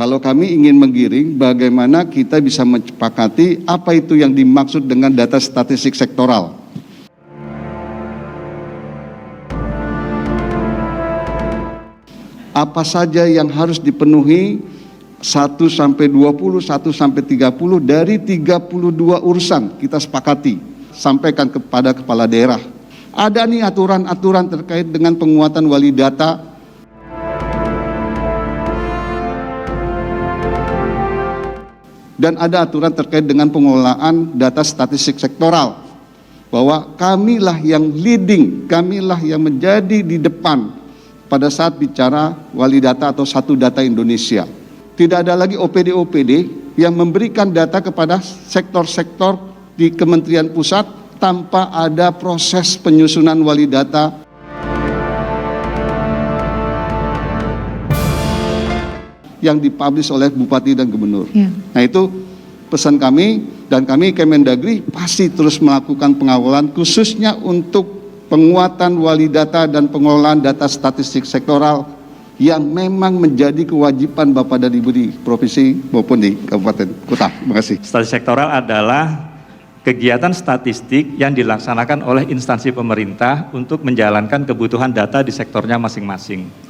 Kalau kami ingin menggiring, bagaimana kita bisa menyepakati apa itu yang dimaksud dengan data statistik sektoral. Apa saja yang harus dipenuhi 1 sampai 20, 1 sampai 30 dari 32 urusan kita sepakati, sampaikan kepada kepala daerah. Ada nih aturan-aturan terkait dengan penguatan wali data. Dan ada aturan terkait dengan pengelolaan data statistik sektoral. Bahwa kamilah yang leading, kamilah yang menjadi di depan pada saat bicara wali data atau satu data Indonesia. Tidak ada lagi OPD-OPD yang memberikan data kepada sektor-sektor di Kementerian Pusat tanpa ada proses penyusunan wali data. Yang dipublish oleh Bupati dan Gubernur. Nah itu pesan kami, dan kami Kemendagri pasti terus melakukan pengawalan khususnya untuk penguatan wali data dan pengelolaan data statistik sektoral yang memang menjadi kewajiban Bapak dan Ibu di provinsi maupun di kabupaten kota. Terima kasih. Statistik sektoral adalah kegiatan statistik yang dilaksanakan oleh instansi pemerintah untuk menjalankan kebutuhan data di sektornya masing-masing.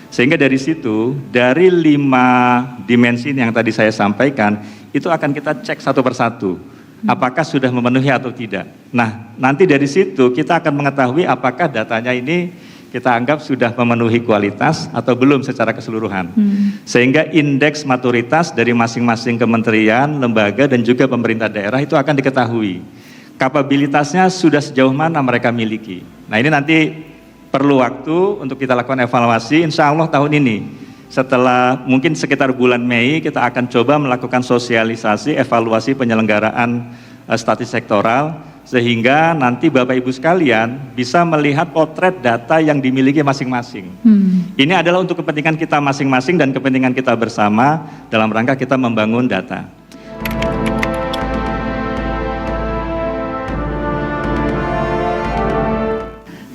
Sehingga dari situ, dari 5 dimensi yang tadi saya sampaikan, itu akan kita cek satu persatu, apakah sudah memenuhi atau tidak. Nah, nanti dari situ kita akan mengetahui apakah datanya ini kita anggap sudah memenuhi kualitas atau belum secara keseluruhan. Sehingga indeks maturitas dari masing-masing kementerian, lembaga, dan juga pemerintah daerah itu akan diketahui. Kapabilitasnya sudah sejauh mana mereka miliki. Nah, ini nanti perlu waktu untuk kita lakukan evaluasi. Insya Allah tahun ini, setelah mungkin sekitar bulan Mei, kita akan coba melakukan sosialisasi evaluasi penyelenggaraan statistik sektoral, sehingga nanti Bapak Ibu sekalian bisa melihat potret data yang dimiliki masing-masing. Ini adalah untuk kepentingan kita masing-masing dan kepentingan kita bersama dalam rangka kita membangun data.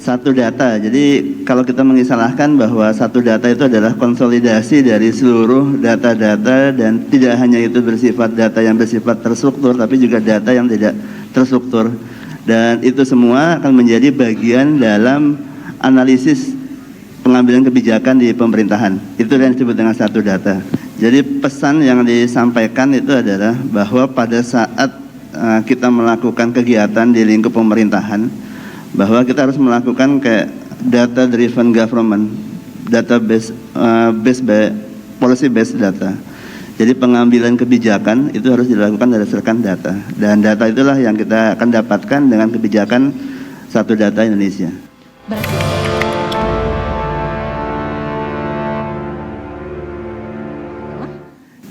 Satu data, jadi kalau kita mengistilahkan bahwa satu data itu adalah konsolidasi dari seluruh data-data, dan tidak hanya itu bersifat data yang bersifat terstruktur, tapi juga data yang tidak terstruktur, dan itu semua akan menjadi bagian dalam analisis pengambilan kebijakan di pemerintahan. Itu yang disebut dengan satu data. Jadi pesan yang disampaikan itu adalah bahwa pada saat kita melakukan kegiatan di lingkup pemerintahan, bahwa kita harus melakukan kayak data driven government, database policy based data. Jadi pengambilan kebijakan itu harus dilakukan berdasarkan data, dan data itulah yang kita akan dapatkan dengan kebijakan satu data Indonesia.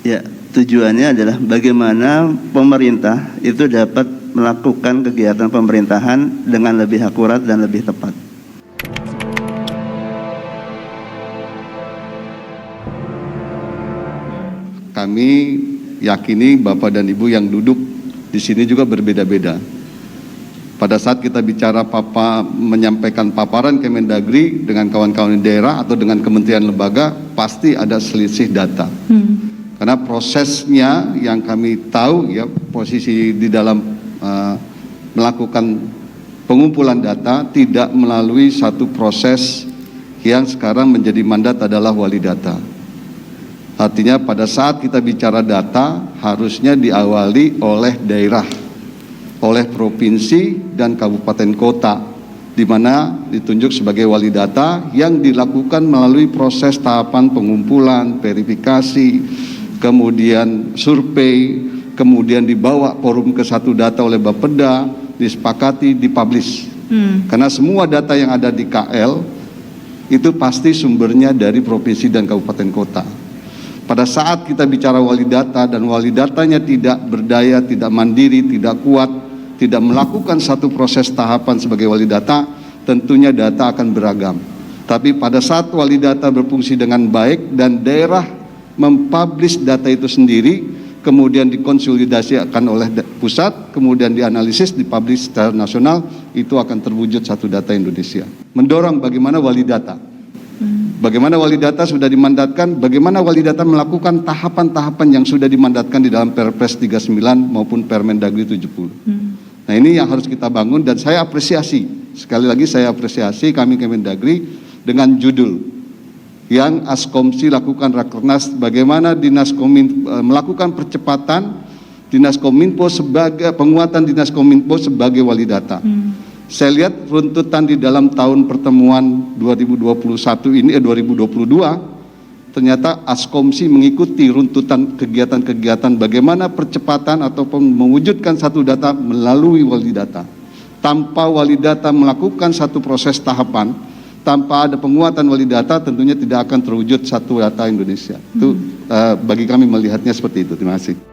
Ya, tujuannya adalah bagaimana pemerintah itu dapat melakukan kegiatan pemerintahan dengan lebih akurat dan lebih tepat. Kami yakini Bapak dan Ibu yang duduk di sini juga berbeda-beda. Pada saat kita bicara menyampaikan paparan Kemendagri dengan kawan-kawan di daerah atau dengan kementerian lembaga, pasti ada selisih data. Karena prosesnya yang kami tahu ya, posisi di dalam melakukan pengumpulan data tidak melalui satu proses yang sekarang menjadi mandat adalah wali data. Artinya pada saat kita bicara data harusnya diawali oleh daerah, oleh provinsi dan kabupaten kota, di mana ditunjuk sebagai wali data yang dilakukan melalui proses tahapan pengumpulan, verifikasi, kemudian survei, kemudian dibawa forum ke satu data oleh Bapeda, disepakati, dipublish. Karena semua data yang ada di KL itu pasti sumbernya dari provinsi dan kabupaten kota. Pada saat kita bicara wali data dan wali datanya tidak berdaya, tidak mandiri, tidak kuat, tidak melakukan satu proses tahapan sebagai wali data, tentunya data akan beragam. Tapi pada saat wali data berfungsi dengan baik dan daerah mempublish data itu sendiri, kemudian dikonsolidasikan oleh pusat, kemudian dianalisis, dipublish secara nasional, itu akan terwujud satu data Indonesia. Mendorong bagaimana wali data Bagaimana wali data sudah dimandatkan, bagaimana wali data melakukan tahapan-tahapan yang sudah dimandatkan di dalam Perpres 39 maupun Permendagri 70. Nah, ini yang harus kita bangun, dan saya apresiasi, sekali lagi saya apresiasi kami Kemendagri dengan judul yang Askomsi lakukan Rakernas, bagaimana Dinas melakukan percepatan Dinas Kominfo sebagai penguatan Dinas Kominfo sebagai wali data. Saya lihat runtutan di dalam tahun pertemuan 2022 ternyata Askomsi mengikuti runtutan kegiatan-kegiatan bagaimana percepatan ataupun mewujudkan satu data melalui wali data. Tanpa wali data melakukan satu proses tahapan, tanpa ada penguatan wali data tentunya tidak akan terwujud satu data Indonesia. Itu bagi kami melihatnya seperti itu. Terima kasih.